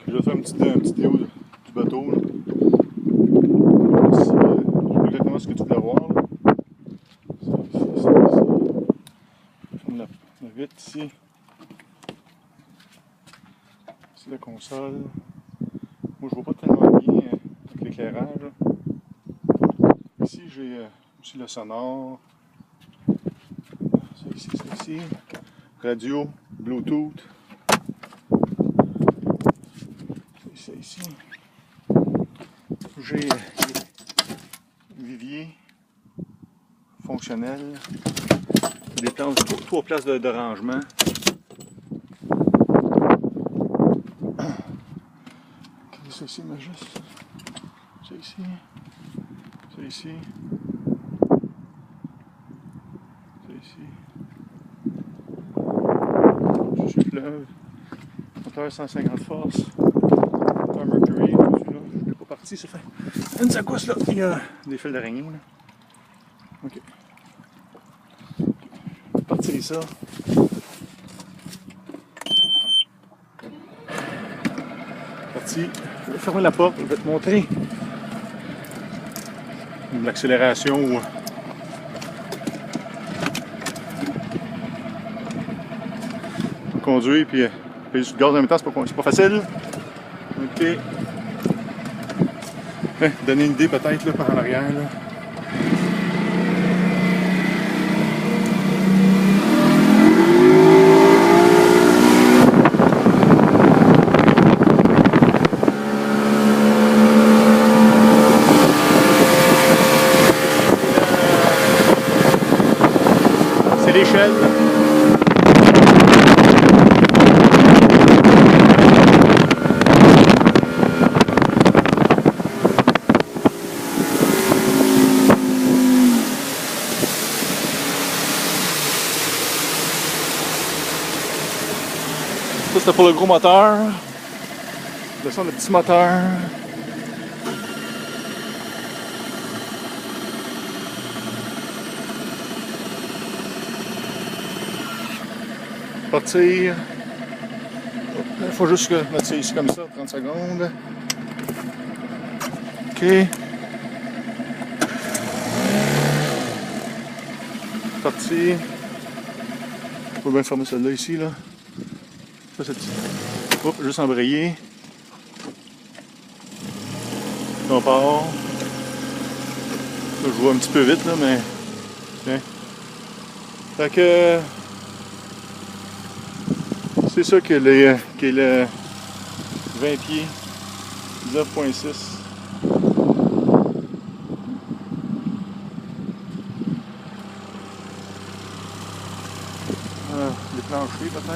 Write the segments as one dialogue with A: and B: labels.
A: Je vais faire une petite vidéo du bateau. Là. Je sais pas exactement ce que tu voulais voir. Là. Je ferme la vitre ici. C'est la console. Moi je vois pas tellement bien avec l'éclairage. Ici j'ai aussi le sonore. Ça ici. Radio, Bluetooth. Ça ici. J'ai vivier fonctionnel. Des places, 3 places de rangement. C'est ici, mais juste. C'est ici. C'est ici. C'est ici. Juste le fleuve. Moteur 150 forces. Moteur Mercury. Celui-là, je n'ai pas parti. Ça fait une secousse là. Il y a des fils d'araignée. Ok. Je vais partir ça. Parti. Je vais fermer la porte. Je vais te montrer l'accélération. Conduire puis payer sur le gaz en même temps, c'est pas facile. Ok. Donner une idée peut-être là par en arrière. Là. C'est l'échelle. Ça c'était pour le gros moteur. Descendre le petit moteur. Partir. Il faut juste mettre ça ici comme ça, 30 secondes. Ok. Parti. On peut bien fermer celle-là ici, là. Ça, c'est... Oups, juste embrayer. On part. Là, je vois un petit peu vite, là, mais... Tiens. Fait que... C'est ça que est le 20 pieds, 19.6. Les planchers peut-être là.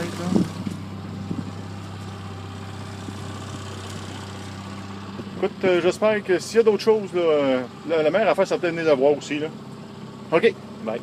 A: Écoute, j'espère que s'il y a d'autres choses, là, la mère à faire, ça peut venir de voir aussi. Là. Ok, bye.